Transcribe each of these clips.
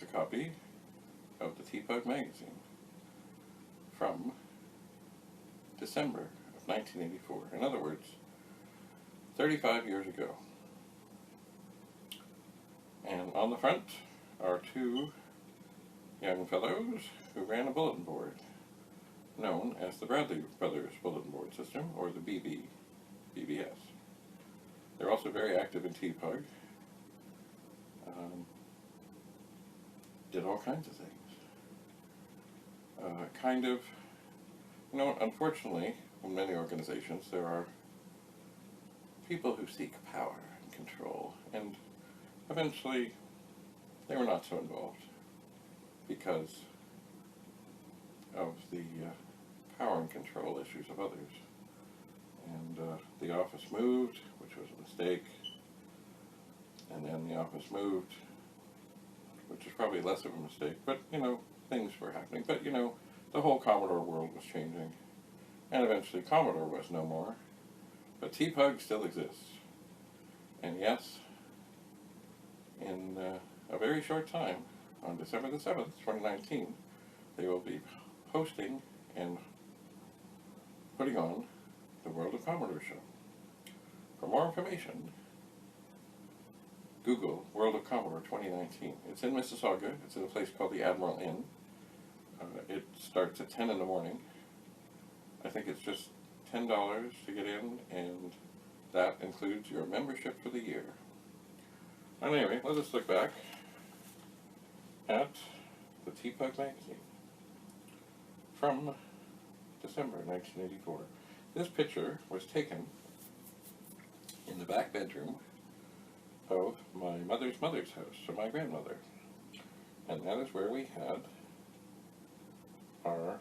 is a copy of the TPUG Magazine from December of 1984. In other words, 35 years ago. And on the front are two young fellows who ran a bulletin board known as the Bradley Brothers Bulletin Board System, or the BBS. They're also very active in TPUG. Did all kinds of things. Unfortunately, in many organizations, there are people who seek power and control, and eventually they were not so involved because of the power and control issues of others. And the office moved, which was a mistake, and then the office moved, which is probably less of a mistake, but, things were happening. But, the whole Commodore world was changing, and eventually Commodore was no more, but TPUG still exists. And yes, in a very short time, on December the 7th, 2019, they will be hosting and putting on the World of Commodore show. For more information, Google World of Commodore 2019. It's in Mississauga. It's in a place called the Admiral Inn. It starts at 10 in the morning. I think it's just $10 to get in, and that includes your membership for the year. Anyway, let us look back at the TPUG Magazine from December 1984. This picture was taken in the back bedroom of my mother's house, so my grandmother. And that is where we had our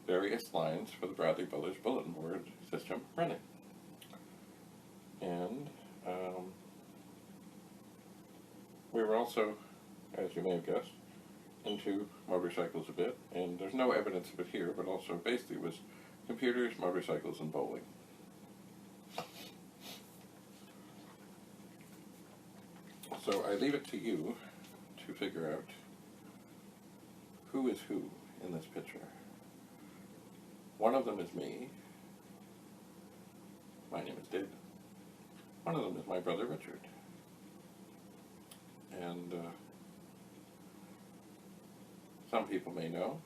various lines for the Bradley Brothers Bulletin Board System running. And we were also, as you may have guessed, into motorcycles a bit, and there's no evidence of it here, but also basically it was computers, motorcycles, and bowling. So I leave it to you to figure out who is who in this picture. One of them is me. My name is David. One of them is my brother Richard. And some people may know,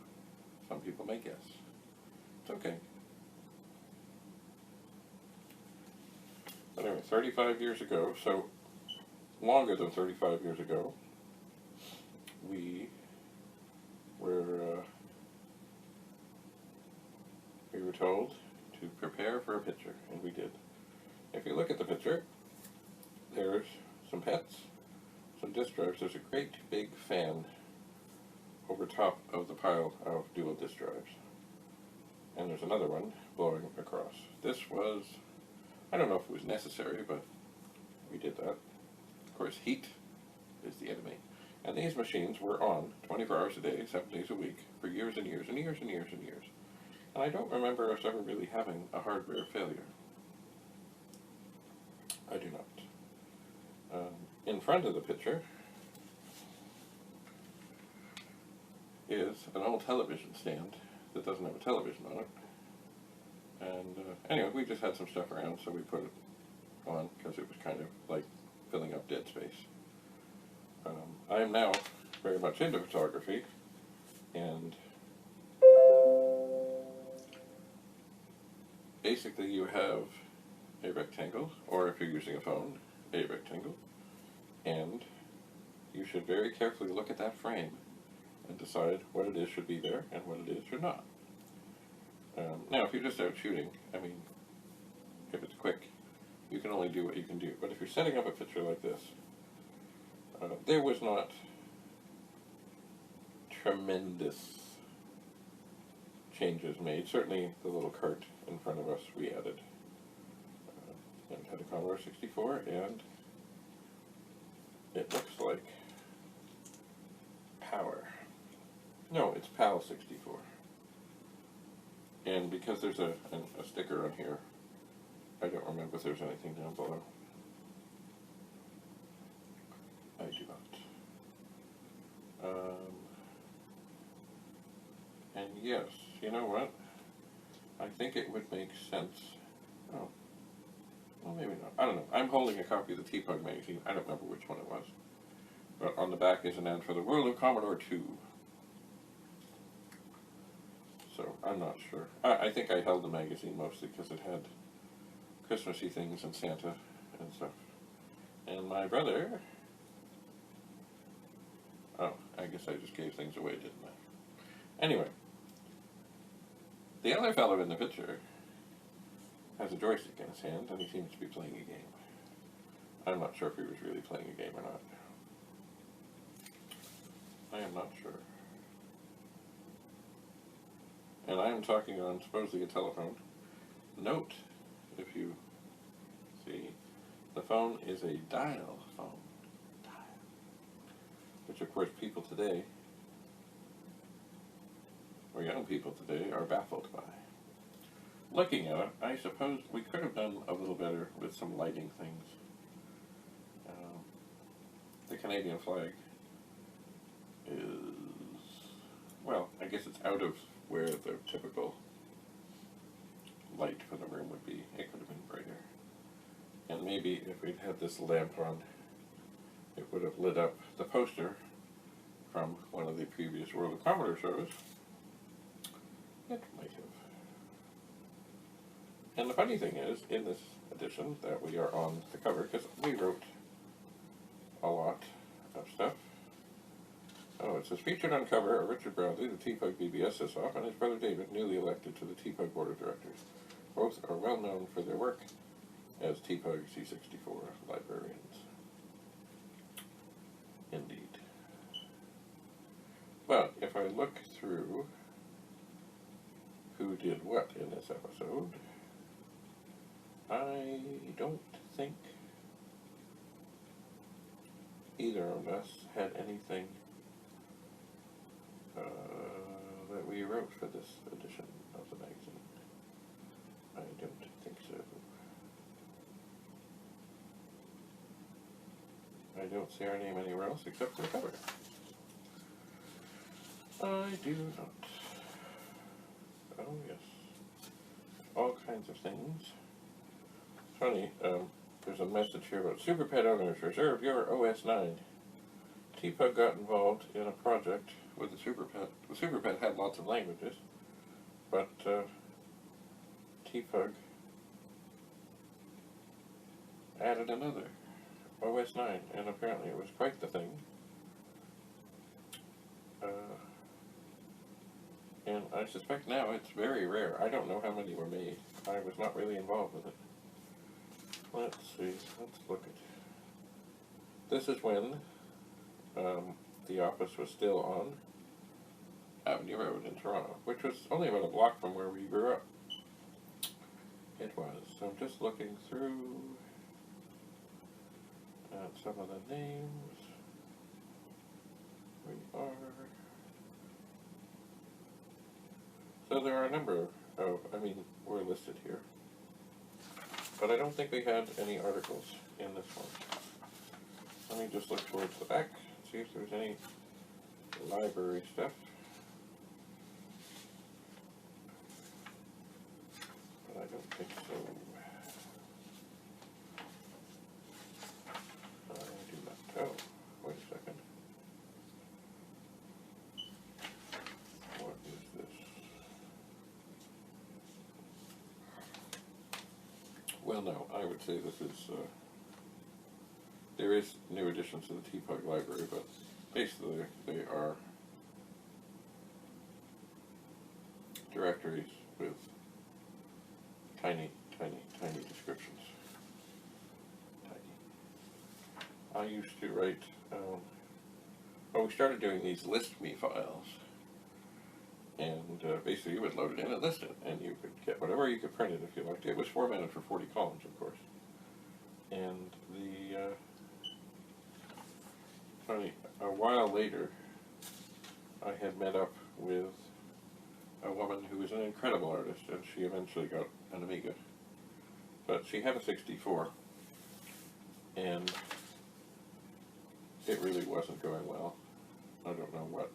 some people may guess. It's okay. But anyway, 35 years ago, so longer than 35 years ago, we were told to prepare for a picture, and we did. If you look at the picture, there's some pets, some disk drives. There's a great big fan over top of the pile of dual disk drives, and there's another one blowing across. This was, I don't know if it was necessary, but we did that. Of course, heat is the enemy. And these machines were on 24 hours a day, 7 days a week, for years and years and years and years and years. And I don't remember us ever really having a hardware failure. I do not. In front of the picture is an old television stand that doesn't have a television on it. And anyway, we just had some stuff around, so we put it on because it was kind of like filling up dead space. I am now very much into photography, and basically you have a rectangle, or if you're using a phone, a rectangle, and you should very carefully look at that frame and decide what it is should be there and what it is should not. Now, if you're just out shooting, I mean, if it's quick, you can only do what you can do. But if you're setting up a picture like this, there was not tremendous changes made. Certainly the little cart in front of us we added. It had a Commodore 64, and it looks like Power. No, it's PAL 64. And because there's a sticker on here, I don't remember if there's anything down below. I do not. yes, you know what? I think it would make sense. Oh, well, maybe not. I don't know. I'm holding a copy of the TPUG magazine. I don't remember which one it was. But on the back is an ad for the World of Commodore 2. So I'm not sure. I think I held the magazine mostly because it had Christmassy things and Santa and stuff. And my brother... Oh, I guess I just gave things away, didn't I? Anyway. The other fellow in the picture has a joystick in his hand, and he seems to be playing a game. I'm not sure if he was really playing a game or not. I am not sure. And I am talking on supposedly a telephone. Note, if you see, the phone is a dial phone. Dial. Which, of course, people today, or young people today, are baffled by. Looking at it, I suppose we could have done a little better with some lighting things. The Canadian flag is, well, I guess it's out of where the typical light for the room would be. It could have been brighter. And maybe if we'd had this lamp on, it would have lit up the poster from one of the previous World of Commodore shows. It might have. And the funny thing is, in this edition that we are on the cover, because we wrote a lot of stuff. Oh, it says, featured on cover are Richard Brownlee, the TPUG BBS SysOff, and his brother David, newly elected to the TPUG Board of Directors. Both are well known for their work as TPUG C64 librarians. Indeed. But if I look through who did what in this episode, I don't think either of us had anything that we wrote for this edition of the magazine. I don't think so. I don't see our name anywhere else except for the cover. I do not. Oh yes. All kinds of things. Funny, there's a message here about Super Pet owners. Reserve your OS 9. TPUG got involved in a project with the Super Pet. The Super Pet had lots of languages, but TPUG added another, OS 9, and apparently it was quite the thing. And I suspect now it's very rare. I don't know how many were made. I was not really involved with it. Let's see, let's look at... This is when the office was still on Avenue Road in Toronto, which was only about a block from where we grew up. It was. So I'm just looking through at some of the names. We are... So there are a number of, we're listed here. But I don't think we had any articles in this one. Let me just look towards the back, see if there's any library stuff. But I don't think so. I do not know. Wait a second. What is this? Well, no, I would say this is, there is new additions to the TPUG library, but basically they are directories with tiny, tiny, tiny descriptions. Tiny. I used to write, well, we started doing these list me files, and basically you would load it in and list it, and you could get whatever you could print it if you liked it. It was formatted for 40 columns, of course. And a while later, I had met up with a woman who was an incredible artist, and she eventually got an Amiga. But she had a 64, and it really wasn't going well. I don't know what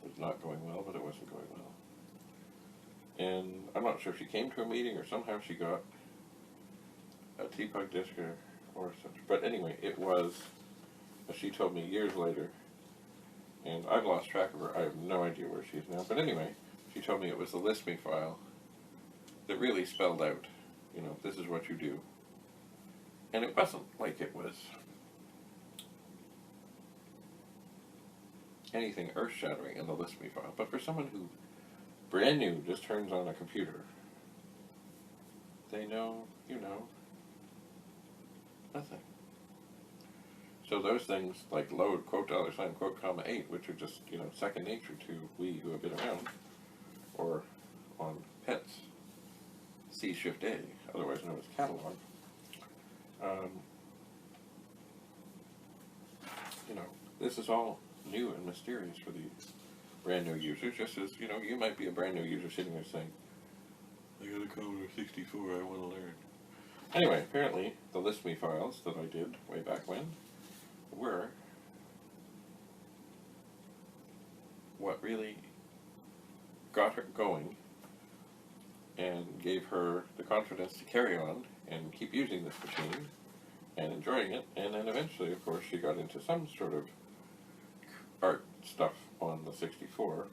was not going well, but it wasn't going well. And I'm not sure if she came to a meeting or somehow she got a TPUG disc or such. But anyway, it was, as she told me years later, and I've lost track of her. I have no idea where she is now. But anyway, she told me it was the list me file that really spelled out, you know, this is what you do. And it wasn't like it was anything earth-shattering in the list me file. But for someone who brand new just turns on a computer, they know, you know, nothing. So those things like load, quote, $, quote, comma, 8, which are just, you know, second nature to we who have been around, or on PET's C-Shift-A, otherwise known as catalog, you know, this is all new and mysterious for these brand new users, just as, you know, you might be a brand new user sitting there saying, I got a Commodore 64, I want to learn. Anyway, apparently the list me files that I did way back when were what really got her going and gave her the confidence to carry on and keep using this machine and enjoying it. And then eventually, of course, she got into some sort of art stuff on the 64,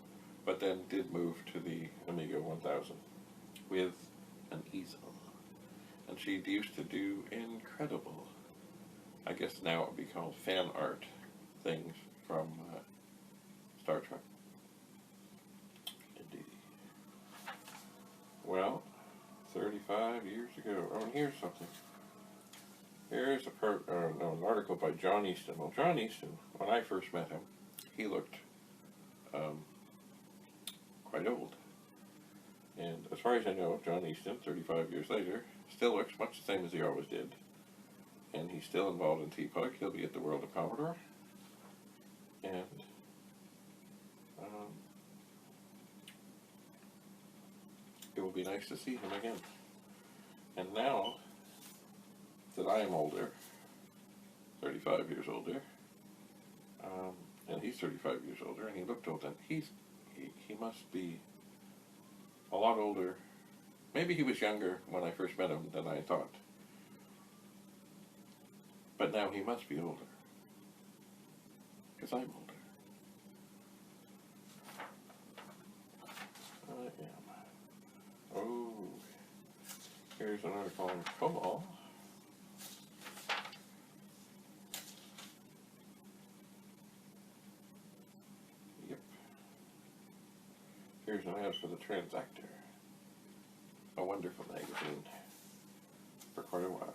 but then did move to the Amiga 1000 with an easel. And she used to do incredible, I guess now it would be called fan art things from Star Trek. Indeed. Well, 35 years ago. Oh, and here's something. Here's an article by John Easton. Well, John Easton, when I first met him, he looked quite old. And as far as I know, John Easton, 35 years later, still looks much the same as he always did. And he's still involved in TPUG. He'll be at the World of Commodore. And it will be nice to see him again. And now that I am older, 35 years older, and he's 35 years older, and he looked old, and he must be a lot older. Maybe he was younger when I first met him than I thought. But now he must be older. Because I'm older. I am. Oh, here's an article on COBOL. Yep. Here's an ad for the Transactor. A wonderful magazine for quite a while.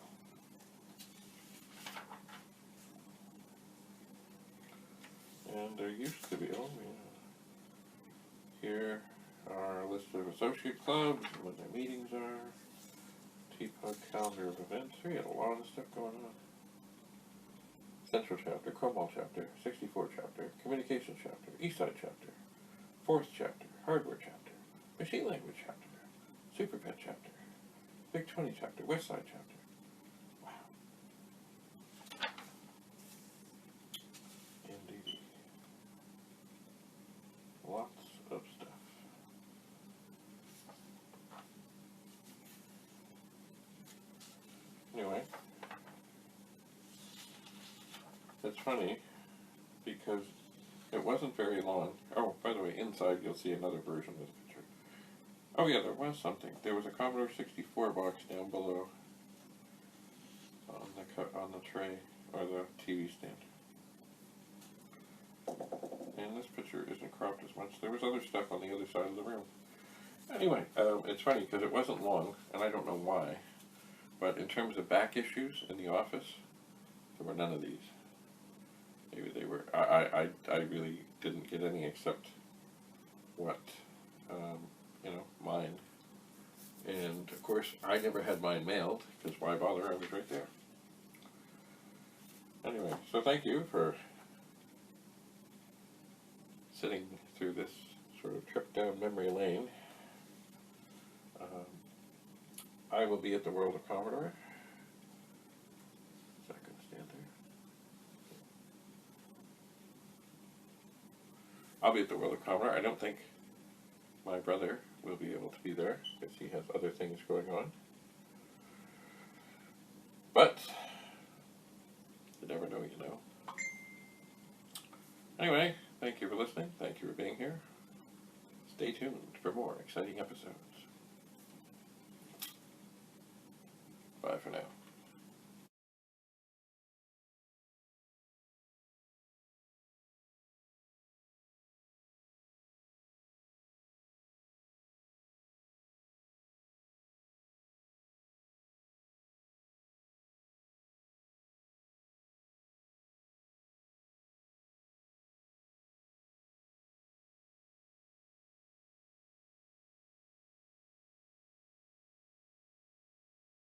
And there used to be, here are a list of associate clubs, and what their meetings are, TPUG calendar of events. We had a lot of stuff going on. Central Chapter, COBOL Chapter, 64 Chapter, Communications Chapter, Eastside Chapter, 4th Chapter, Hardware Chapter, Machine Language Chapter, Super Pet Chapter, Big 20 Chapter, Westside Chapter. Wow. Indeed. Lots of stuff. Anyway, it's funny because it wasn't very long. Oh, by the way, inside you'll see another version of the picture. Oh yeah, there was something. There was a Commodore 64 box down below on the tray, or the TV stand. And this picture isn't cropped as much. There was other stuff on the other side of the room. Anyway, it's funny because it wasn't long, and I don't know why, but in terms of back issues in the office, there were none of these. Maybe they were, I really didn't get any except what, mine. And of course, I never had mine mailed, because why bother, I was right there. Anyway, so thank you for sitting through this sort of trip down memory lane. I will be at the World of Commodore. Is that going to stand I'll be at the World of Commodore. I don't think my brother will be able to be there because he has other things going on. But you never know, you know. Anyway, thank you for listening. Thank you for being here. Stay tuned for more exciting episodes. Bye for now.